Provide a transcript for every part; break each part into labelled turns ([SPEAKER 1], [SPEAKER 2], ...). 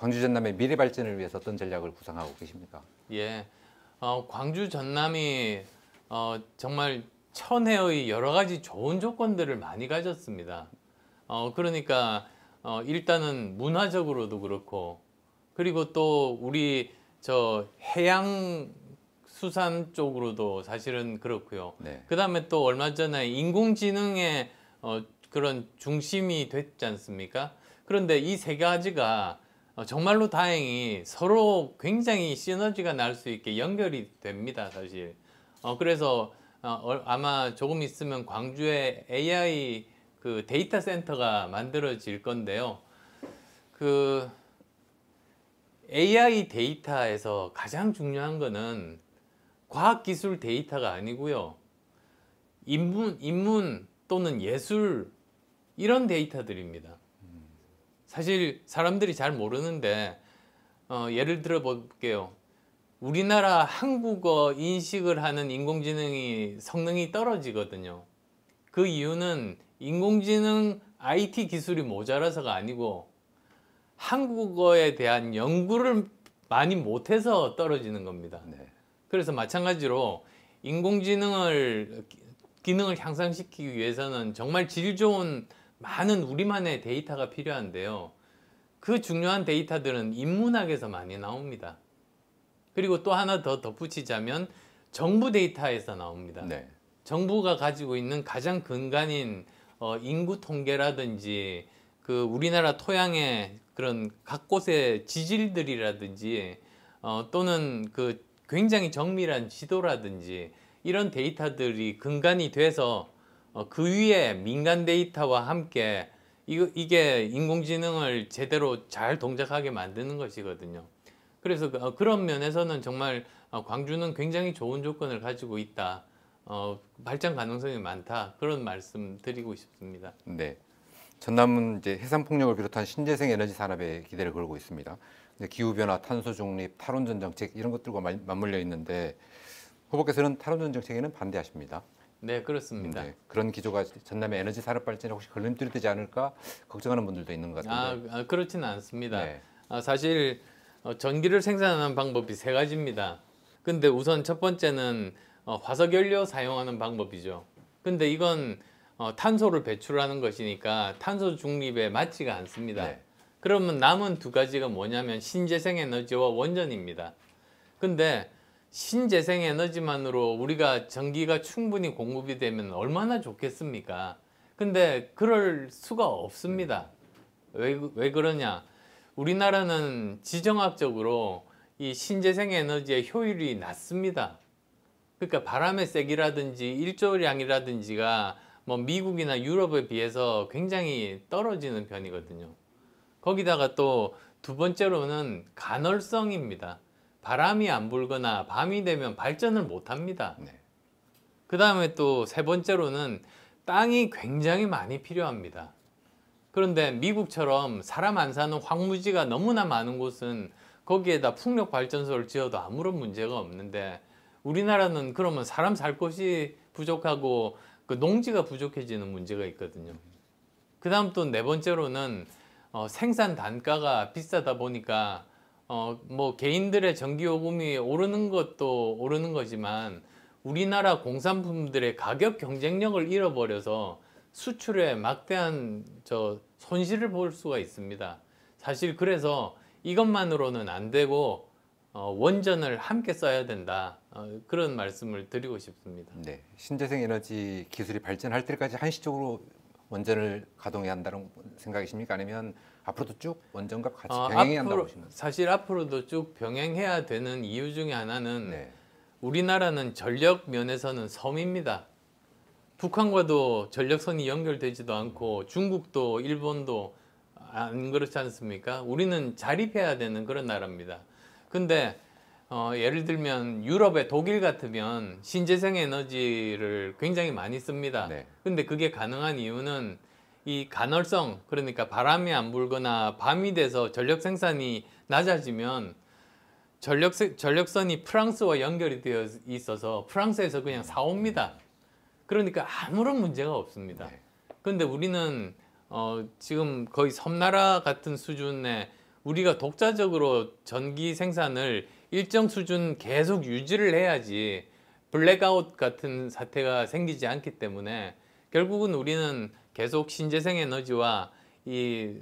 [SPEAKER 1] 광주 전남의 미래 발전을 위해서 어떤 전략을 구상하고 계십니까?
[SPEAKER 2] 예, 광주 전남이 정말 천혜의 여러 가지 좋은 조건들을 많이 가졌습니다. 그러니까 일단은 문화적으로도 그렇고, 그리고 또 우리 저 해양 수산 쪽으로도 사실은 그렇고요.
[SPEAKER 1] 네.
[SPEAKER 2] 그다음에 또 얼마 전에 인공지능의 그런 중심이 됐지 않습니까? 그런데 이 세 가지가 정말로 다행히 서로 굉장히 시너지가 날 수 있게 연결이 됩니다, 사실. 그래서 아마 조금 있으면 광주에 AI 그 데이터 센터가 만들어질 건데요. 그 AI 데이터에서 가장 중요한 거는 과학기술 데이터가 아니고요. 인문 또는 예술 이런 데이터들입니다. 사실 사람들이 잘 모르는데 예를 들어 볼게요. 우리나라 한국어 인식을 하는 인공지능이 성능이 떨어지거든요. 그 이유는 인공지능 IT 기술이 모자라서가 아니고 한국어에 대한 연구를 많이 못해서 떨어지는 겁니다.
[SPEAKER 1] 네.
[SPEAKER 2] 그래서 마찬가지로 인공지능을 기능을 향상시키기 위해서는 정말 질 좋은 많은 우리만의 데이터가 필요한데요. 그 중요한 데이터들은 인문학에서 많이 나옵니다. 그리고 또 하나 더 덧붙이자면 정부 데이터에서 나옵니다.
[SPEAKER 1] 네.
[SPEAKER 2] 정부가 가지고 있는 가장 근간인 인구 통계라든지 그 우리나라 토양의 그런 각 곳의 지질들이라든지 또는 그 굉장히 정밀한 지도라든지 이런 데이터들이 근간이 돼서 그 위에 민간 데이터와 함께 이게 인공지능을 제대로 잘 동작하게 만드는 것이거든요. 그래서 그런 면에서는 정말 광주는 굉장히 좋은 조건을 가지고 있다. 발전 가능성이 많다. 그런 말씀 드리고 싶습니다.
[SPEAKER 1] 네. 전남은 이제 해상 폭력을 비롯한 신재생 에너지 산업에 기대를 걸고 있습니다. 기후 변화, 탄소 중립, 탈원전 정책 이런 것들과 맞물려 있는데 후보께서는 탈원전 정책에는 반대하십니다.
[SPEAKER 2] 네, 그렇습니다.
[SPEAKER 1] 네, 그런 기조가 전남의 에너지 산업 발전에 혹시 걸림돌이 되지 않을까 걱정하는 분들도 있는 것 같은데.
[SPEAKER 2] 그렇지는 않습니다.
[SPEAKER 1] 네.
[SPEAKER 2] 사실 전기를 생산하는 방법이 세 가지입니다. 근데 우선 첫 번째는 화석연료 사용하는 방법이죠. 근데 이건 탄소를 배출하는 것이니까 탄소 중립에 맞지가 않습니다.
[SPEAKER 1] 네.
[SPEAKER 2] 그러면 남은 두 가지가 뭐냐면 신재생 에너지와 원전입니다. 근데 신재생 에너지만으로 우리가 전기가 충분히 공급이 되면 얼마나 좋겠습니까? 근데 그럴 수가 없습니다. 왜 그러냐? 우리나라는 지정학적으로 이 신재생 에너지의 효율이 낮습니다. 그러니까 바람의 세기라든지 일조량이라든지가 뭐 미국이나 유럽에 비해서 굉장히 떨어지는 편이거든요. 거기다가 또 두 번째로는 간헐성입니다. 바람이 안 불거나 밤이 되면 발전을 못 합니다.
[SPEAKER 1] 네.
[SPEAKER 2] 그 다음에 또 세 번째로는 땅이 굉장히 많이 필요합니다. 그런데 미국처럼 사람 안 사는 황무지가 너무나 많은 곳은 거기에다 풍력 발전소를 지어도 아무런 문제가 없는데 우리나라는 그러면 사람 살 곳이 부족하고 그 농지가 부족해지는 문제가 있거든요. 그 다음 또 네 번째로는 생산 단가가 비싸다 보니까 뭐 개인들의 전기요금이 오르는 것도 오르는 거지만 우리나라 공산품들의 가격 경쟁력을 잃어버려서 수출에 막대한 손실을 볼 수가 있습니다. 사실 그래서 이것만으로는 안 되고 원전을 함께 써야 된다. 그런 말씀을 드리고 싶습니다.
[SPEAKER 1] 네. 신재생 에너지 기술이 발전할 때까지 한시적으로 원전을 가동해야 한다는 생각이십니까? 아니면 앞으로도 쭉 원전과 같이 병행해야 한다고 보시나요?
[SPEAKER 2] 사실 앞으로도 쭉 병행해야 되는 이유 중에 하나는
[SPEAKER 1] 네.
[SPEAKER 2] 우리나라는 전력 면에서는 섬입니다. 북한과도 전력선이 연결되지도 않고 중국도 일본도 안 그렇지 않습니까? 우리는 자립해야 되는 그런 나라입니다. 근데 예를 들면 유럽의 독일 같으면 신재생 에너지를 굉장히 많이 씁니다.
[SPEAKER 1] 네.
[SPEAKER 2] 근데 그게 가능한 이유는 이 간헐성, 그러니까 바람이 안 불거나 밤이 돼서 전력 생산이 낮아지면 전력선이 프랑스와 연결이 되어 있어서 프랑스에서 그냥 사옵니다. 그러니까 아무런 문제가 없습니다.
[SPEAKER 1] 네.
[SPEAKER 2] 그런데 우리는 지금 거의 섬나라 같은 수준의 우리가 독자적으로 전기 생산을 일정 수준 계속 유지를 해야지 블랙아웃 같은 사태가 생기지 않기 때문에 결국은 우리는 계속 신재생 에너지와 이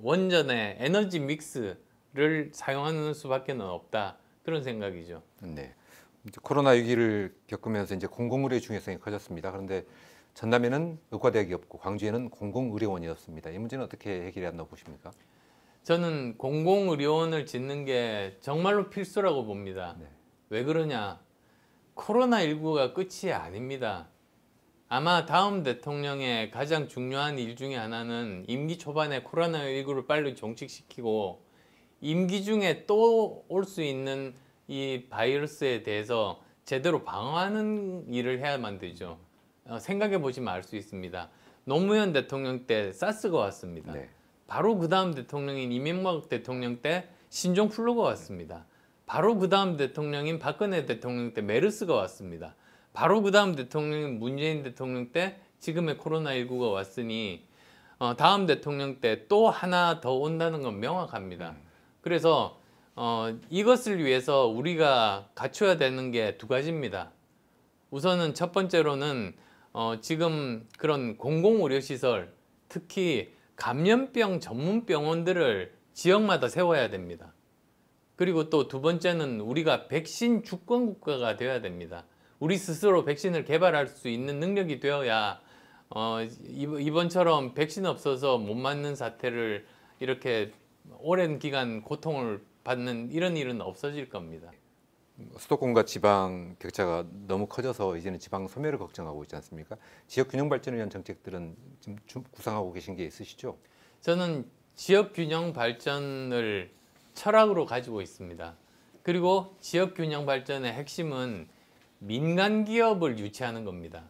[SPEAKER 2] 원전의 에너지 믹스를 사용하는 수밖에 없다. 그런 생각이죠.
[SPEAKER 1] 네. 이제 코로나 위기를 겪으면서 이제 공공의료의 중요성이 커졌습니다. 그런데 전남에는 의과대학이 없고 광주에는 공공의료원이었습니다. 이 문제는 어떻게 해결해야 한다고 보십니까?
[SPEAKER 2] 저는 공공의료원을 짓는 게 정말로 필수라고 봅니다.
[SPEAKER 1] 네.
[SPEAKER 2] 왜 그러냐? 코로나19가 끝이 아닙니다. 아마 다음 대통령의 가장 중요한 일 중에 하나는 임기 초반에 코로나19를 빨리 종식시키고 임기 중에 또 올 수 있는 이 바이러스에 대해서 제대로 방어하는 일을 해야만 되죠. 생각해 보시면 알 수 있습니다. 노무현 대통령 때 사스가 왔습니다.
[SPEAKER 1] 네.
[SPEAKER 2] 바로 그 다음 대통령인 이명박 대통령 때 신종플루가 왔습니다. 바로 그 다음 대통령인 박근혜 대통령 때 메르스가 왔습니다. 바로 그 다음 대통령인 문재인 대통령 때 지금의 코로나19가 왔으니 다음 대통령 때 또 하나 더 온다는 건 명확합니다. 그래서 이것을 위해서 우리가 갖춰야 되는 게 두 가지입니다. 우선은 첫 번째로는 지금 그런 공공의료시설, 특히 감염병 전문 병원들을 지역마다 세워야 됩니다. 그리고 또 두 번째는 우리가 백신 주권 국가가 되어야 됩니다. 우리 스스로 백신을 개발할 수 있는 능력이 되어야 이번처럼 백신 없어서 못 맞는 사태를 이렇게 오랜 기간 고통을 받는 이런 일은 없어질 겁니다.
[SPEAKER 1] 수도권과 지방 격차가 너무 커져서 이제는 지방 소멸을 걱정하고 있지 않습니까? 지역 균형 발전을 위한 정책들은 지금 구상하고 계신 게 있으시죠?
[SPEAKER 2] 저는 지역 균형 발전을 철학으로 가지고 있습니다. 그리고 지역 균형 발전의 핵심은 민간 기업을 유치하는 겁니다.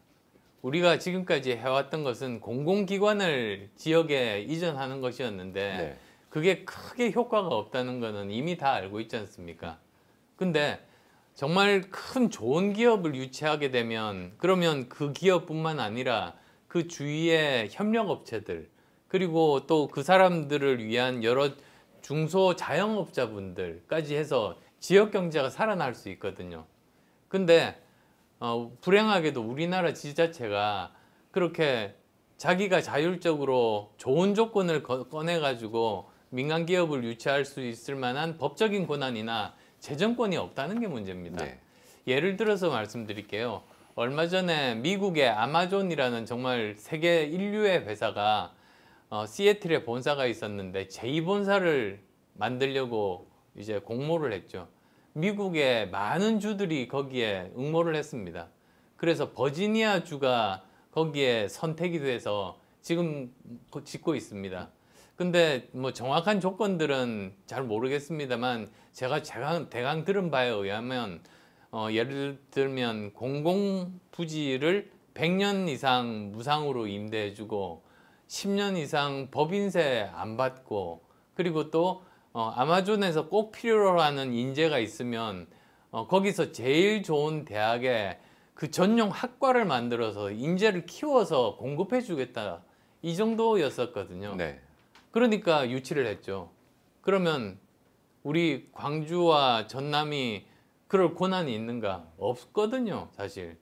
[SPEAKER 2] 우리가 지금까지 해왔던 것은 공공기관을 지역에 이전하는 것이었는데
[SPEAKER 1] 네.
[SPEAKER 2] 그게 크게 효과가 없다는 것은 이미 다 알고 있지 않습니까? 근데 정말 큰 좋은 기업을 유치하게 되면 그러면 그 기업뿐만 아니라 그 주위의 협력업체들 그리고 또 그 사람들을 위한 여러 중소 자영업자분들까지 해서 지역 경제가 살아날 수 있거든요. 근데 불행하게도 우리나라 지자체가 그렇게 자기가 자율적으로 좋은 조건을 꺼내가지고 민간 기업을 유치할 수 있을 만한 법적인 권한이나 재정권이 없다는 게 문제입니다.
[SPEAKER 1] 네.
[SPEAKER 2] 예를 들어서 말씀드릴게요. 얼마 전에 미국의 아마존이라는 정말 세계 인류의 회사가 시애틀에 본사가 있었는데 제2본사를 만들려고 이제 공모를 했죠. 미국의 많은 주들이 거기에 응모를 했습니다. 그래서 버지니아 주가 거기에 선택이 돼서 지금 짓고 있습니다. 근데 뭐 정확한 조건들은 잘 모르겠습니다만 제가 대강 들은 바에 의하면 예를 들면 공공부지를 100년 이상 무상으로 임대해주고 10년 이상 법인세 안 받고 그리고 또 아마존에서 꼭 필요로 하는 인재가 있으면 거기서 제일 좋은 대학에 그 전용 학과를 만들어서 인재를 키워서 공급해 주겠다 이 정도였었거든요.
[SPEAKER 1] 네.
[SPEAKER 2] 그러니까 유치를 했죠. 그러면 우리 광주와 전남이 그럴 권한이 있는가? 없거든요, 사실.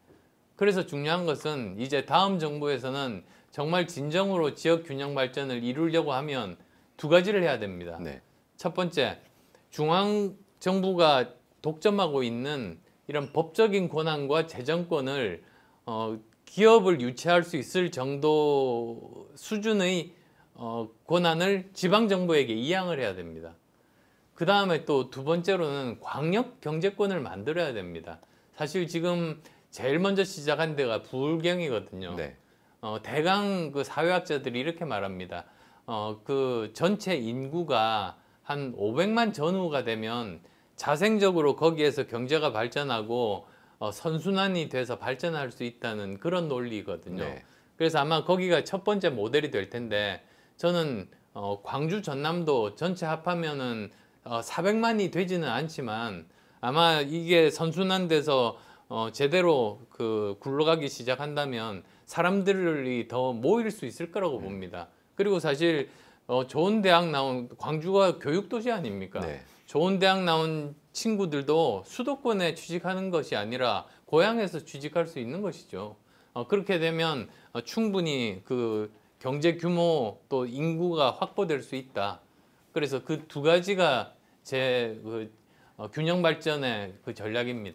[SPEAKER 2] 그래서 중요한 것은 이제 다음 정부에서는 정말 진정으로 지역 균형 발전을 이루려고 하면 두 가지를 해야 됩니다.
[SPEAKER 1] 네.
[SPEAKER 2] 첫 번째, 중앙 정부가 독점하고 있는 이런 법적인 권한과 재정권을 기업을 유치할 수 있을 정도 수준의 권한을 지방 정부에게 이양을 해야 됩니다. 그 다음에 또 두 번째로는 광역 경제권을 만들어야 됩니다. 사실 지금 제일 먼저 시작한 데가 부울경이거든요.
[SPEAKER 1] 네.
[SPEAKER 2] 대강 그 사회학자들이 이렇게 말합니다. 그 전체 인구가 한 500만 전후가 되면 자생적으로 거기에서 경제가 발전하고 선순환이 돼서 발전할 수 있다는 그런 논리거든요.
[SPEAKER 1] 네.
[SPEAKER 2] 그래서 아마 거기가 첫 번째 모델이 될 텐데 저는 광주 전남도 전체 합하면은 400만이 되지는 않지만 아마 이게 선순환돼서 제대로 그 굴러가기 시작한다면 사람들이 더 모일 수 있을 거라고 봅니다. 그리고 사실 좋은 대학 나온 광주가 교육도시 아닙니까?
[SPEAKER 1] 네.
[SPEAKER 2] 좋은 대학 나온 친구들도 수도권에 취직하는 것이 아니라 고향에서 취직할 수 있는 것이죠. 그렇게 되면 충분히 그 경제 규모 또 인구가 확보될 수 있다. 그래서 그 두 가지가 제 균형 발전의 그 전략입니다.